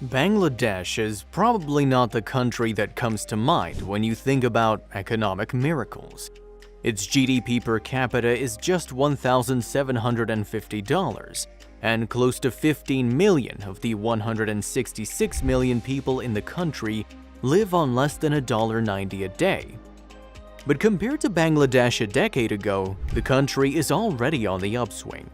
Bangladesh is probably not the country that comes to mind when you think about economic miracles. Its GDP per capita is just $1,750, and close to 15 million of the 166 million people in the country live on less than $1.90 a day. But compared to Bangladesh a decade ago, the country is already on the upswing.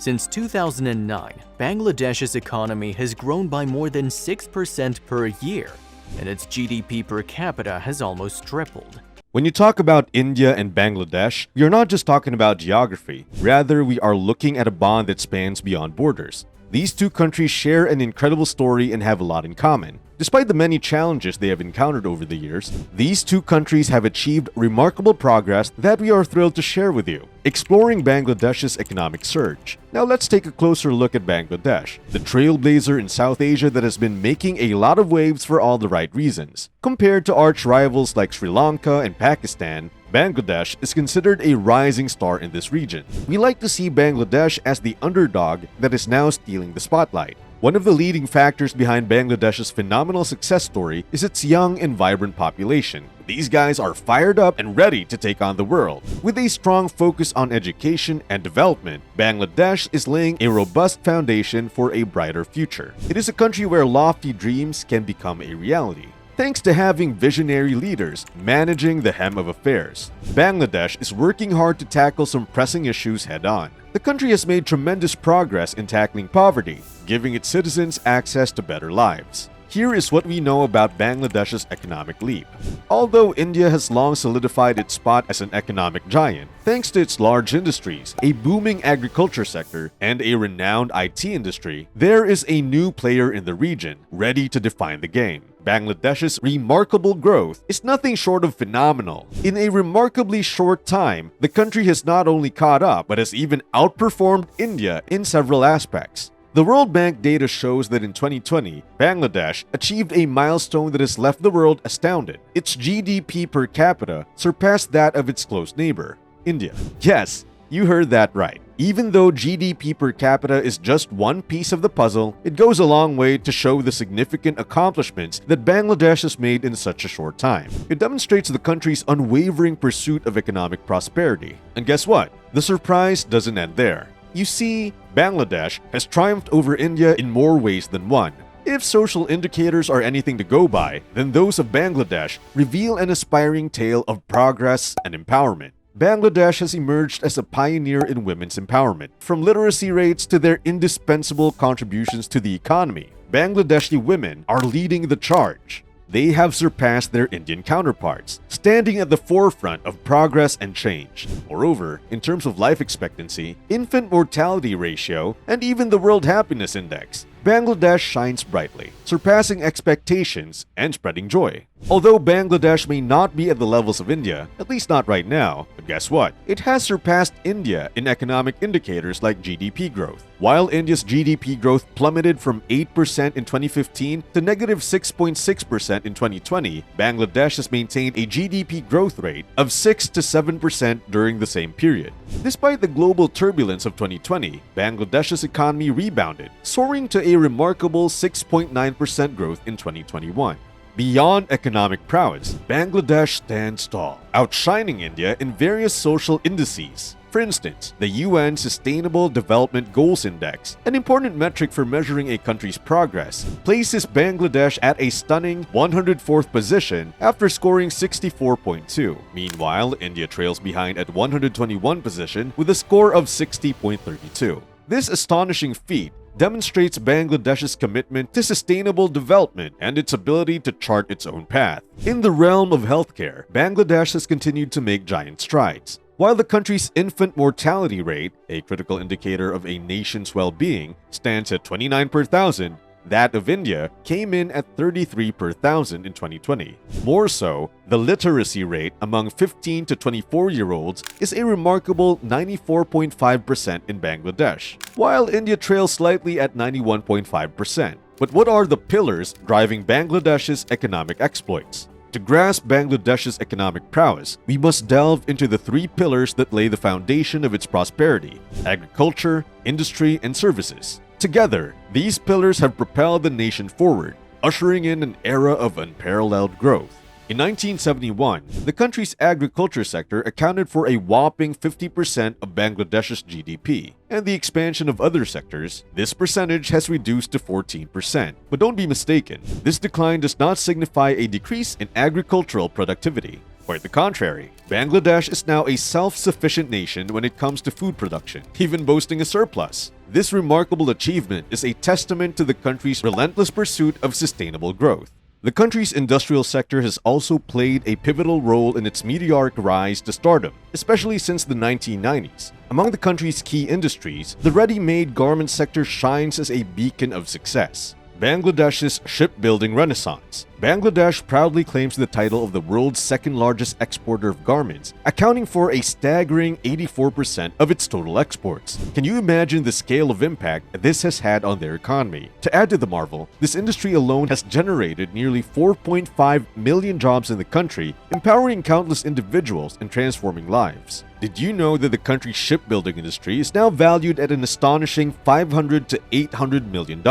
Since 2009, Bangladesh's economy has grown by more than 6% per year, and its GDP per capita has almost tripled. When you talk about India and Bangladesh, you're not just talking about geography. Rather, we are looking at a bond that spans beyond borders. These two countries share an incredible story and have a lot in common. Despite the many challenges they have encountered over the years, these two countries have achieved remarkable progress that we are thrilled to share with you. Exploring Bangladesh's economic surge. Now let's take a closer look at Bangladesh, the trailblazer in South Asia that has been making a lot of waves for all the right reasons. Compared to arch rivals like Sri Lanka and Pakistan, Bangladesh is considered a rising star in this region. We like to see Bangladesh as the underdog that is now stealing the spotlight. One of the leading factors behind Bangladesh's phenomenal success story is its young and vibrant population. These guys are fired up and ready to take on the world. With a strong focus on education and development, Bangladesh is laying a robust foundation for a brighter future. It is a country where lofty dreams can become a reality, thanks to having visionary leaders managing the hem of affairs. Bangladesh is working hard to tackle some pressing issues head-on. The country has made tremendous progress in tackling poverty, giving its citizens access to better lives. Here is what we know about Bangladesh's economic leap. Although India has long solidified its spot as an economic giant, thanks to its large industries, a booming agriculture sector, and a renowned IT industry, there is a new player in the region ready to define the game. Bangladesh's remarkable growth is nothing short of phenomenal. In a remarkably short time, the country has not only caught up, but has even outperformed India in several aspects. The World Bank data shows that in 2020, Bangladesh achieved a milestone that has left the world astounded. Its GDP per capita surpassed that of its close neighbor, India. Yes, you heard that right. Even though GDP per capita is just one piece of the puzzle, it goes a long way to show the significant accomplishments that Bangladesh has made in such a short time. It demonstrates the country's unwavering pursuit of economic prosperity. And guess what? The surprise doesn't end there. You see, Bangladesh has triumphed over India in more ways than one. If social indicators are anything to go by, then those of Bangladesh reveal an aspiring tale of progress and empowerment. Bangladesh has emerged as a pioneer in women's empowerment. From literacy rates to their indispensable contributions to the economy, Bangladeshi women are leading the charge. They have surpassed their Indian counterparts, standing at the forefront of progress and change. Moreover, in terms of life expectancy, infant mortality ratio, and even the World Happiness Index, Bangladesh shines brightly, surpassing expectations and spreading joy. Although Bangladesh may not be at the levels of India, at least not right now, but guess what? It has surpassed India in economic indicators like GDP growth. While India's GDP growth plummeted from 8% in 2015 to negative 6.6% in 2020, Bangladesh has maintained a GDP growth rate of 6 to 7% during the same period. Despite the global turbulence of 2020, Bangladesh's economy rebounded, soaring to a remarkable 6.9% growth in 2021. Beyond economic prowess, Bangladesh stands tall, outshining India in various social indices. For instance, the UN Sustainable Development Goals Index, an important metric for measuring a country's progress, places Bangladesh at a stunning 104th position after scoring 64.2. Meanwhile, India trails behind at 121 position with a score of 60.32. This astonishing feat demonstrates Bangladesh's commitment to sustainable development and its ability to chart its own path. In the realm of healthcare, Bangladesh has continued to make giant strides. While the country's infant mortality rate, a critical indicator of a nation's well-being, stands at 29 per thousand, that of India came in at 33 per thousand in 2020. More so, the literacy rate among 15 to 24-year-olds is a remarkable 94.5% in Bangladesh, while India trails slightly at 91.5%. But what are the pillars driving Bangladesh's economic exploits? To grasp Bangladesh's economic prowess, we must delve into the three pillars that lay the foundation of its prosperity: agriculture, industry, and services. Together, these pillars have propelled the nation forward, ushering in an era of unparalleled growth. In 1971, the country's agriculture sector accounted for a whopping 50% of Bangladesh's GDP, and the expansion of other sectors, this percentage has reduced to 14%. But don't be mistaken, this decline does not signify a decrease in agricultural productivity. Quite the contrary, Bangladesh is now a self-sufficient nation when it comes to food production, even boasting a surplus. This remarkable achievement is a testament to the country's relentless pursuit of sustainable growth. The country's industrial sector has also played a pivotal role in its meteoric rise to stardom, especially since the 1990s. Among the country's key industries, the ready-made garment sector shines as a beacon of success. Bangladesh's shipbuilding renaissance. Bangladesh proudly claims the title of the world's second-largest exporter of garments, accounting for a staggering 84% of its total exports. Can you imagine the scale of impact this has had on their economy? To add to the marvel, this industry alone has generated nearly 4.5 million jobs in the country, empowering countless individuals and transforming lives. Did you know that the country's shipbuilding industry is now valued at an astonishing $500 to $800 million?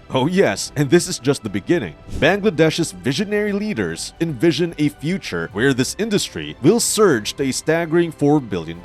Oh yes, and this is just the beginning. Bangladesh's visionary leaders envision a future where this industry will surge to a staggering $4 billion.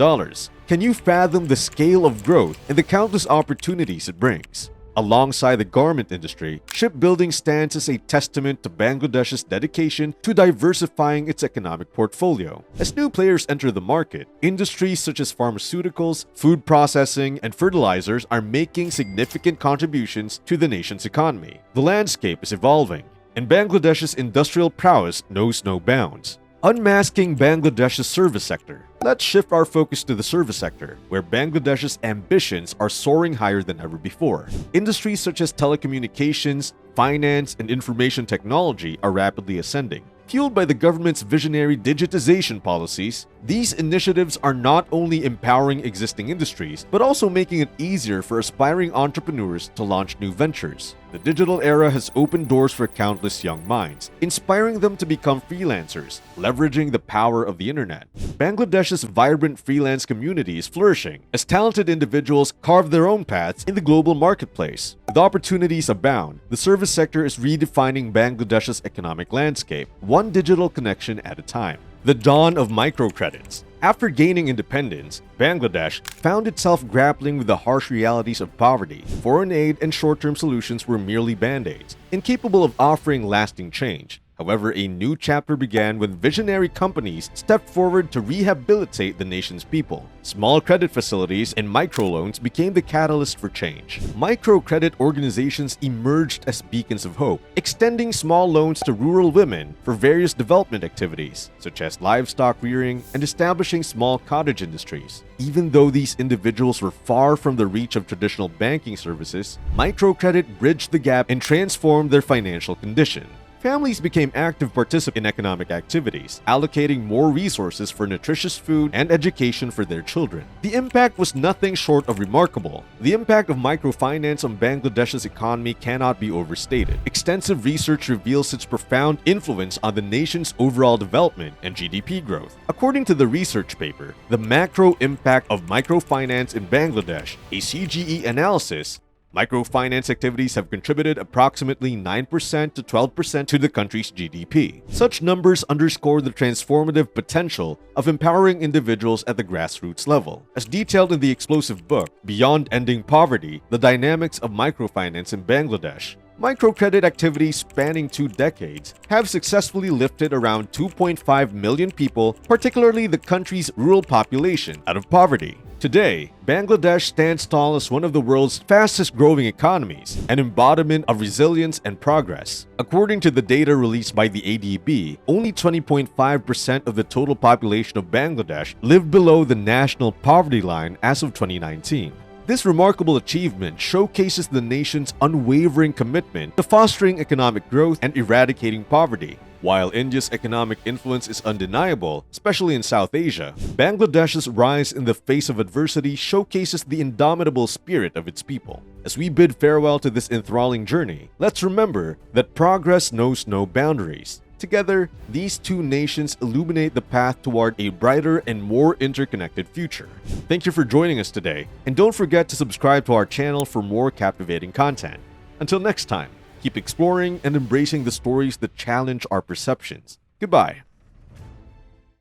Can you fathom the scale of growth and the countless opportunities it brings? Alongside the garment industry, shipbuilding stands as a testament to Bangladesh's dedication to diversifying its economic portfolio. As new players enter the market, industries such as pharmaceuticals, food processing, and fertilizers are making significant contributions to the nation's economy. The landscape is evolving, and Bangladesh's industrial prowess knows no bounds. Unmasking Bangladesh's service sector. Let's shift our focus to the service sector, where Bangladesh's ambitions are soaring higher than ever before. Industries such as telecommunications, finance, and information technology are rapidly ascending. Fueled by the government's visionary digitization policies, these initiatives are not only empowering existing industries, but also making it easier for aspiring entrepreneurs to launch new ventures. The digital era has opened doors for countless young minds, inspiring them to become freelancers, leveraging the power of the internet. Bangladesh's vibrant freelance community is flourishing as talented individuals carve their own paths in the global marketplace. With opportunities abound, the service sector is redefining Bangladesh's economic landscape, one digital connection at a time. The dawn of microcredits. After gaining independence, Bangladesh found itself grappling with the harsh realities of poverty. Foreign aid and short-term solutions were merely band-aids, incapable of offering lasting change. However, a new chapter began when visionary companies stepped forward to rehabilitate the nation's people. Small credit facilities and microloans became the catalyst for change. Microcredit organizations emerged as beacons of hope, extending small loans to rural women for various development activities, such as livestock rearing and establishing small cottage industries. Even though these individuals were far from the reach of traditional banking services, microcredit bridged the gap and transformed their financial condition. Families became active participants in economic activities, allocating more resources for nutritious food and education for their children. The impact was nothing short of remarkable. The impact of microfinance on Bangladesh's economy cannot be overstated. Extensive research reveals its profound influence on the nation's overall development and GDP growth. According to the research paper, The Macro Impact of Microfinance in Bangladesh, a CGE analysis, microfinance activities have contributed approximately 9% to 12% to the country's GDP. Such numbers underscore the transformative potential of empowering individuals at the grassroots level. As detailed in the explosive book, Beyond Ending Poverty, The Dynamics of Microfinance in Bangladesh, microcredit activities spanning 2 decades have successfully lifted around 2.5 million people, particularly the country's rural population, out of poverty. Today, Bangladesh stands tall as one of the world's fastest-growing economies, an embodiment of resilience and progress. According to the data released by the ADB, only 20.5% of the total population of Bangladesh lived below the national poverty line as of 2019. This remarkable achievement showcases the nation's unwavering commitment to fostering economic growth and eradicating poverty. While India's economic influence is undeniable, especially in South Asia, Bangladesh's rise in the face of adversity showcases the indomitable spirit of its people. As we bid farewell to this enthralling journey, let's remember that progress knows no boundaries. Together, these two nations illuminate the path toward a brighter and more interconnected future. Thank you for joining us today, and don't forget to subscribe to our channel for more captivating content. Until next time, keep exploring and embracing the stories that challenge our perceptions. Goodbye.